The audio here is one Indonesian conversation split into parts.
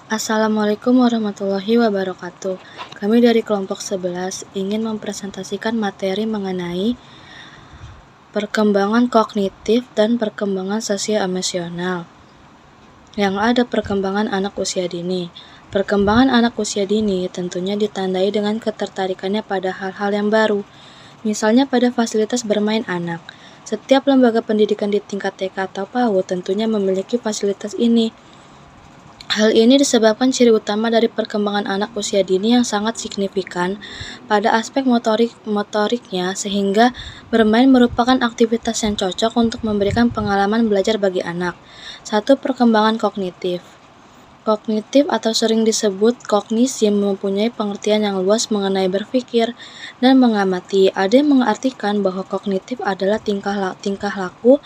Assalamualaikum warahmatullahi wabarakatuh. Kami dari kelompok 11 ingin mempresentasikan materi mengenai perkembangan kognitif dan perkembangan sosio-emosional. Yang ada perkembangan anak usia dini. Perkembangan anak usia dini tentunya ditandai dengan ketertarikannya pada hal-hal yang baru, misalnya pada fasilitas bermain anak. Setiap lembaga pendidikan di tingkat TK atau PAUD tentunya memiliki fasilitas ini. Hal ini disebabkan ciri utama dari perkembangan anak usia dini yang sangat signifikan pada aspek motoriknya, sehingga bermain merupakan aktivitas yang cocok untuk memberikan pengalaman belajar bagi anak. 1. Perkembangan kognitif. Kognitif atau sering disebut kognisi mempunyai pengertian yang luas mengenai berpikir dan mengamati. Ada yang mengartikan bahwa kognitif adalah tingkah laku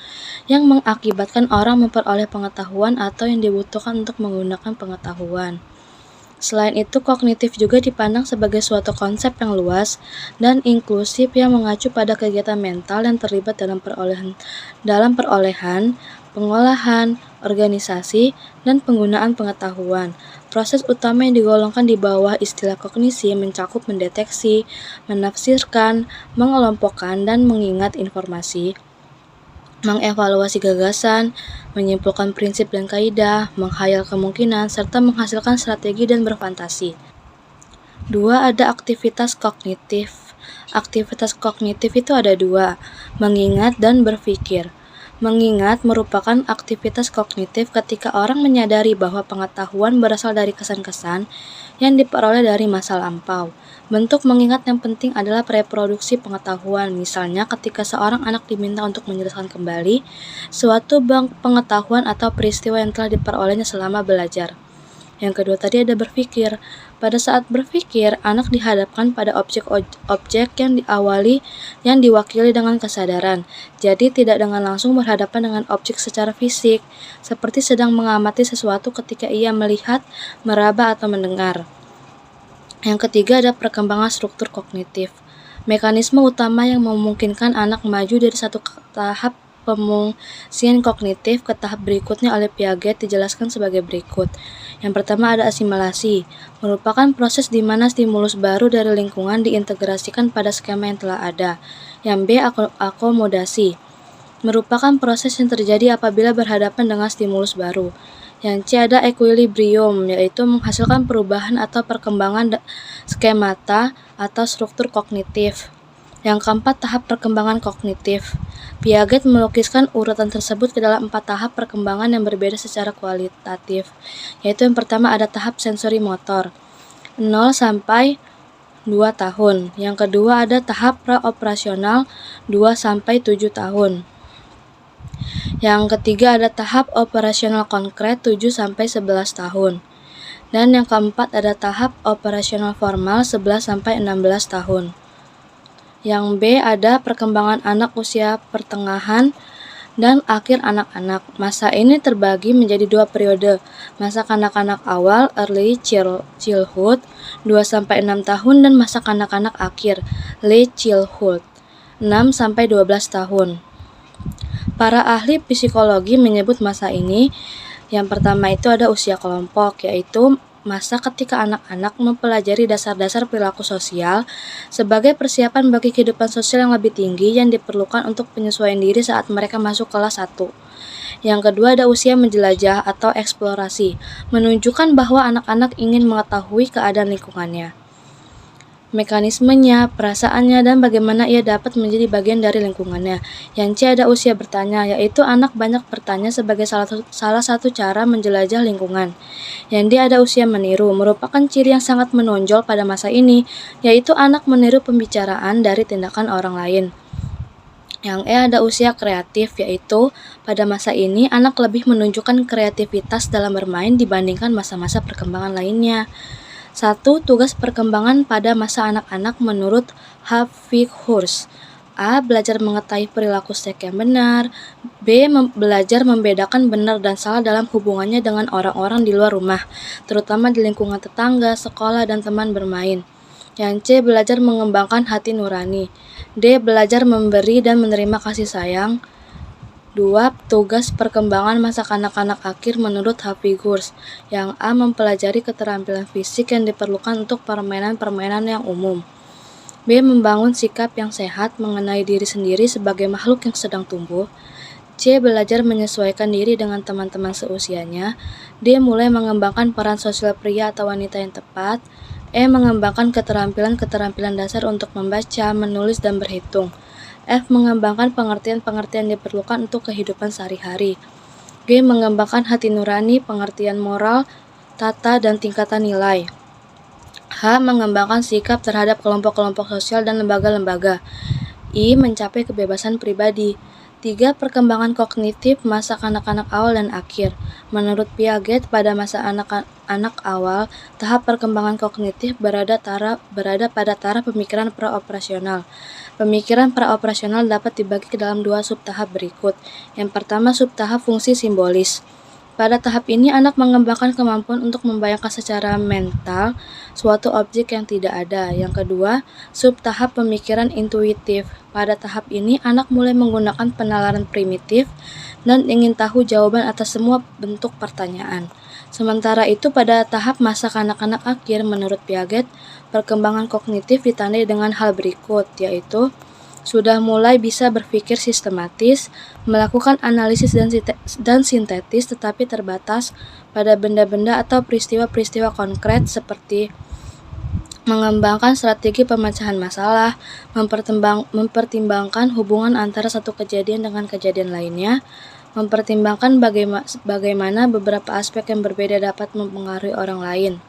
yang mengakibatkan orang memperoleh pengetahuan atau yang dibutuhkan untuk menggunakan pengetahuan. Selain itu, kognitif juga dipandang sebagai suatu konsep yang luas dan inklusif yang mengacu pada kegiatan mental yang terlibat dalam perolehan, pengolahan, organisasi, dan penggunaan pengetahuan. Proses utama yang digolongkan di bawah istilah kognisi mencakup mendeteksi, menafsirkan, mengelompokkan, dan mengingat informasi, mengevaluasi gagasan, menyimpulkan prinsip dan kaidah, menghayal kemungkinan, serta menghasilkan strategi dan berfantasi. 2. Ada aktivitas kognitif. Aktivitas kognitif itu ada 2, mengingat dan berpikir. Mengingat merupakan aktivitas kognitif ketika orang menyadari bahwa pengetahuan berasal dari kesan-kesan yang diperoleh dari masa lampau. Bentuk mengingat yang penting adalah reproduksi pengetahuan, misalnya ketika seorang anak diminta untuk menjelaskan kembali suatu pengetahuan atau peristiwa yang telah diperolehnya selama belajar. Yang kedua tadi ada berpikir. Pada saat berpikir, anak dihadapkan pada objek yang diwakili dengan kesadaran. Jadi tidak dengan langsung berhadapan dengan objek secara fisik, seperti sedang mengamati sesuatu ketika ia melihat, meraba, atau mendengar. Yang ketiga ada perkembangan struktur kognitif. Mekanisme utama yang memungkinkan anak maju dari satu tahap pemungsian kognitif ke tahap berikutnya oleh Piaget dijelaskan sebagai berikut. Yang pertama ada asimilasi, merupakan proses di mana stimulus baru dari lingkungan diintegrasikan pada skema yang telah ada. Yang B, akomodasi, merupakan proses yang terjadi apabila berhadapan dengan stimulus baru. Yang C ada equilibrium, yaitu menghasilkan perubahan atau perkembangan skemata atau struktur kognitif. Yang keempat, tahap perkembangan kognitif. Piaget melukiskan urutan tersebut ke dalam 4 tahap perkembangan yang berbeda secara kualitatif, yaitu yang pertama ada tahap sensori motor, 0 sampai 2 tahun. Yang kedua ada tahap praoperasional, 2 sampai 7 tahun. Yang ketiga ada tahap operasional konkret 7 sampai 11 tahun. Dan yang keempat ada tahap operasional formal 11 sampai 16 tahun. Yang B ada perkembangan anak usia pertengahan dan akhir anak-anak. Masa ini terbagi menjadi 2 periode. Masa kanak-kanak awal early childhood 2 sampai 6 tahun dan masa kanak-kanak akhir late childhood 6 sampai 12 tahun. Para ahli psikologi menyebut masa ini, yang pertama itu ada usia kelompok, yaitu masa ketika anak-anak mempelajari dasar-dasar perilaku sosial sebagai persiapan bagi kehidupan sosial yang lebih tinggi yang diperlukan untuk penyesuaian diri saat mereka masuk kelas 1. Yang kedua ada usia menjelajah atau eksplorasi, menunjukkan bahwa anak-anak ingin mengetahui keadaan lingkungannya, mekanismenya, perasaannya, dan bagaimana ia dapat menjadi bagian dari lingkungannya. Yang C ada usia bertanya, yaitu anak banyak bertanya sebagai salah satu cara menjelajah lingkungan. Yang D ada usia meniru, merupakan ciri yang sangat menonjol pada masa ini, yaitu anak meniru pembicaraan dari tindakan orang lain. Yang E ada usia kreatif, yaitu pada masa ini anak lebih menunjukkan kreativitas dalam bermain dibandingkan masa-masa perkembangan lainnya. 1. Tugas perkembangan pada masa anak-anak menurut Havikhurst. A. Belajar mengetahui perilaku seks yang benar. B. Belajar membedakan benar dan salah dalam hubungannya dengan orang-orang di luar rumah, terutama di lingkungan tetangga, sekolah, dan teman bermain. Yang C. Belajar mengembangkan hati nurani. D. Belajar memberi dan menerima kasih sayang. 2. Tugas perkembangan masa kanak-kanak akhir menurut Hafigurs. Yang A. Mempelajari keterampilan fisik yang diperlukan untuk permainan-permainan yang umum. B. Membangun sikap yang sehat mengenai diri sendiri sebagai makhluk yang sedang tumbuh. C. Belajar menyesuaikan diri dengan teman-teman seusianya. D. Mulai mengembangkan peran sosial pria atau wanita yang tepat. E. Mengembangkan keterampilan-keterampilan dasar untuk membaca, menulis, dan berhitung. F. Mengembangkan pengertian-pengertian diperlukan untuk kehidupan sehari-hari. G. Mengembangkan hati nurani, pengertian moral, tata, dan tingkatan nilai. H. Mengembangkan sikap terhadap kelompok-kelompok sosial dan lembaga-lembaga. I. Mencapai kebebasan pribadi. 3. Perkembangan kognitif masa kanak-kanak awal dan akhir. Menurut Piaget, pada masa anak awal, tahap perkembangan kognitif berada pada taraf pemikiran praoperasional. Pemikiran praoperasional dapat dibagi ke dalam 2 subtahap berikut. Yang pertama, subtahap fungsi simbolis. Pada tahap ini, anak mengembangkan kemampuan untuk membayangkan secara mental suatu objek yang tidak ada. Yang kedua, subtahap pemikiran intuitif. Pada tahap ini, anak mulai menggunakan penalaran primitif dan ingin tahu jawaban atas semua bentuk pertanyaan. Sementara itu, pada tahap masa kanak-kanak akhir, menurut Piaget, perkembangan kognitif ditandai dengan hal berikut, yaitu sudah mulai bisa berpikir sistematis, melakukan analisis dan sintetis, tetapi terbatas pada benda-benda atau peristiwa-peristiwa konkret seperti mengembangkan strategi pemecahan masalah, mempertimbangkan hubungan antara satu kejadian dengan kejadian lainnya, mempertimbangkan bagaimana beberapa aspek yang berbeda dapat mempengaruhi orang lain.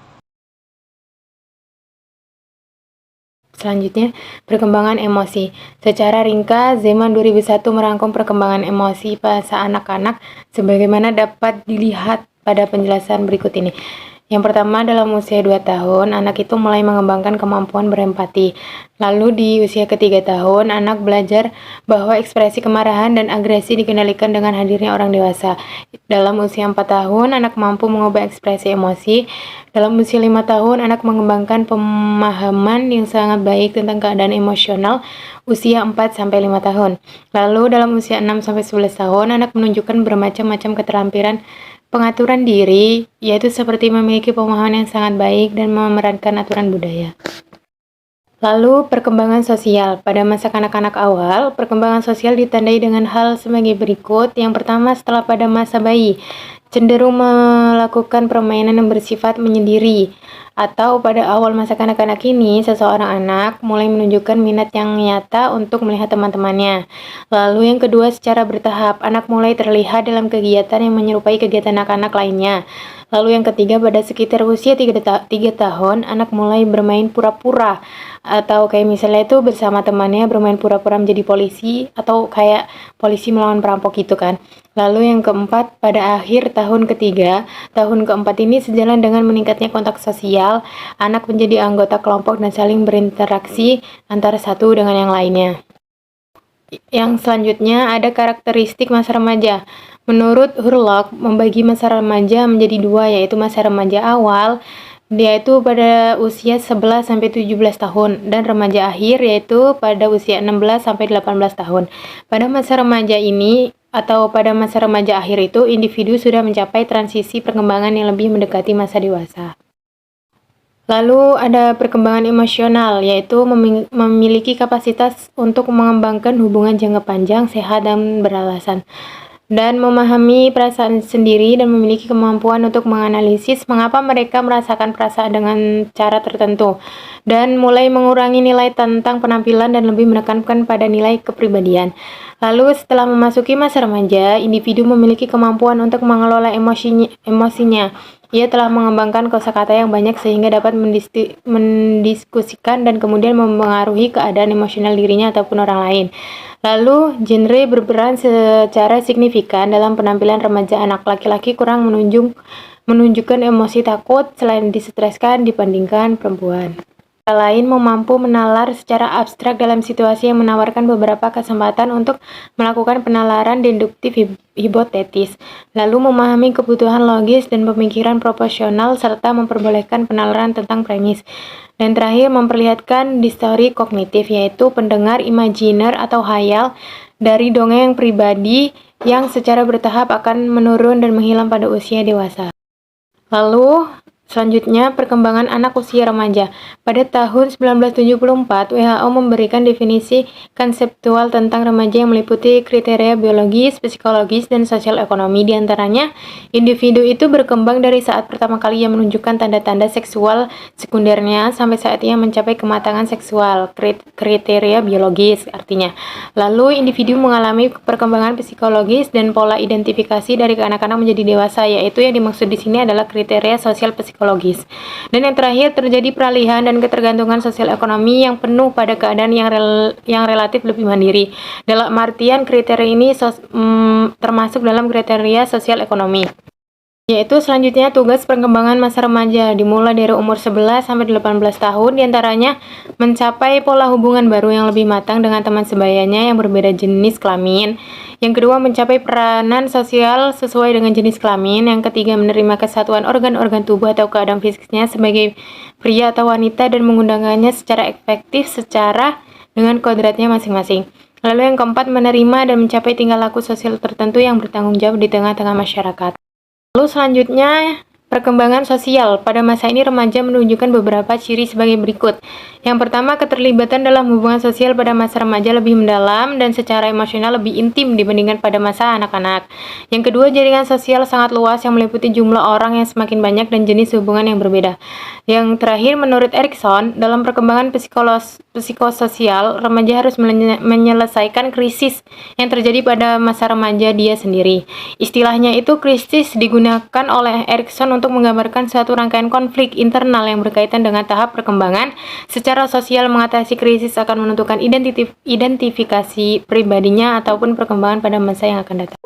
Selanjutnya, perkembangan emosi. Secara ringkas, Zeman 2001 merangkum perkembangan emosi pada anak-anak sebagaimana dapat dilihat pada penjelasan berikut ini. Yang pertama, dalam usia 2 tahun, anak itu mulai mengembangkan kemampuan berempati. Lalu di usia ketiga tahun, anak belajar bahwa ekspresi kemarahan dan agresi dikendalikan dengan hadirnya orang dewasa. Dalam usia 4 tahun, anak mampu mengubah ekspresi emosi. Dalam usia 5 tahun, anak mengembangkan pemahaman yang sangat baik tentang keadaan emosional usia 4-5 tahun. Lalu dalam usia 6-11 tahun, anak menunjukkan bermacam-macam keterampilan pengaturan diri, yaitu seperti memiliki pemahaman yang sangat baik dan memerankan aturan budaya. Lalu, perkembangan sosial. Pada masa kanak-kanak awal, perkembangan sosial ditandai dengan hal sebagai berikut. Yang pertama, setelah pada masa bayi, cenderung melakukan permainan yang bersifat menyendiri. Atau pada awal masa kanak-kanak ini, seseorang anak mulai menunjukkan minat yang nyata untuk melihat teman-temannya. Lalu yang kedua, secara bertahap, anak mulai terlihat dalam kegiatan yang menyerupai kegiatan anak-anak lainnya. Lalu yang ketiga, pada sekitar usia 3 tahun, anak mulai bermain pura-pura. Atau kayak misalnya itu bersama temannya bermain pura-pura menjadi polisi, atau kayak polisi melawan perampok gitu kan. Lalu yang keempat, pada akhir tahun ketiga, tahun keempat ini sejalan dengan meningkatnya kontak sosial, anak menjadi anggota kelompok dan saling berinteraksi antara satu dengan yang lainnya. Yang selanjutnya ada karakteristik masa remaja. Menurut Hurlock, membagi masa remaja menjadi 2, yaitu masa remaja awal, yaitu pada usia 11-17 tahun, dan remaja akhir, yaitu pada usia 16-18 tahun. Pada masa remaja ini, atau pada masa remaja akhir itu, individu sudah mencapai transisi perkembangan yang lebih mendekati masa dewasa. Lalu ada perkembangan emosional, yaitu memiliki kapasitas untuk mengembangkan hubungan jangka panjang, sehat, dan beralasan. Dan memahami perasaan sendiri dan memiliki kemampuan untuk menganalisis mengapa mereka merasakan perasaan dengan cara tertentu. Dan mulai mengurangi nilai tentang penampilan dan lebih menekankan pada nilai kepribadian. Lalu setelah memasuki masa remaja, individu memiliki kemampuan untuk mengelola emosinya. Ia telah mengembangkan kosakata yang banyak sehingga dapat mendiskusikan dan kemudian mempengaruhi keadaan emosional dirinya ataupun orang lain. Lalu, genre berperan secara signifikan dalam penampilan remaja. Anak laki-laki kurang menunjukkan emosi takut selain distreskan dibandingkan perempuan. lain mampu menalar secara abstrak dalam situasi yang menawarkan beberapa kesempatan untuk melakukan penalaran deduktif hipotetis, lalu memahami kebutuhan logis dan pemikiran proporsional serta memperbolehkan penalaran tentang premis. Dan terakhir memperlihatkan distori kognitif, yaitu pendengar imajiner atau hayal dari dongeng pribadi yang secara bertahap akan menurun dan menghilang pada usia dewasa. Lalu selanjutnya, perkembangan anak usia remaja. Pada tahun 1974, WHO memberikan definisi konseptual tentang remaja yang meliputi kriteria biologis, psikologis, dan sosial ekonomi. Di antaranya, individu itu berkembang dari saat pertama kali ia menunjukkan tanda-tanda seksual sekundernya sampai saat ia mencapai kematangan seksual, kriteria biologis artinya. Lalu, individu mengalami perkembangan psikologis dan pola identifikasi dari anak-anak menjadi dewasa, yaitu yang dimaksud di sini adalah kriteria sosial psikologis. Dan yang terakhir, terjadi peralihan dan ketergantungan sosial ekonomi yang penuh pada keadaan yang relatif lebih mandiri. Dalam artian kriteria ini termasuk dalam kriteria sosial ekonomi. Yaitu selanjutnya tugas perkembangan masa remaja dimulai dari umur 11 sampai 18 tahun, diantaranya mencapai pola hubungan baru yang lebih matang dengan teman sebayanya yang berbeda jenis kelamin. Yang kedua, mencapai peranan sosial sesuai dengan jenis kelamin. Yang ketiga, menerima kesatuan organ-organ tubuh atau keadaan fisiknya sebagai pria atau wanita dan menggunakannya secara efektif secara dengan kodratnya masing-masing. Lalu yang keempat, menerima dan mencapai tingkah laku sosial tertentu yang bertanggung jawab di tengah-tengah masyarakat. Lalu selanjutnya, perkembangan sosial. Pada masa ini remaja menunjukkan beberapa ciri sebagai berikut. Yang pertama, keterlibatan dalam hubungan sosial pada masa remaja lebih mendalam dan secara emosional lebih intim dibandingkan pada masa anak-anak. Yang kedua, jaringan sosial sangat luas yang meliputi jumlah orang yang semakin banyak dan jenis hubungan yang berbeda. Yang terakhir, menurut Erikson, dalam perkembangan psikososial, remaja harus menyelesaikan krisis yang terjadi pada masa remaja dia sendiri. Istilahnya itu krisis digunakan oleh Erikson untuk menggambarkan suatu rangkaian konflik internal yang berkaitan dengan tahap perkembangan. Secara sosial, mengatasi krisis akan menentukan identifikasi pribadinya ataupun perkembangan pada masa yang akan datang.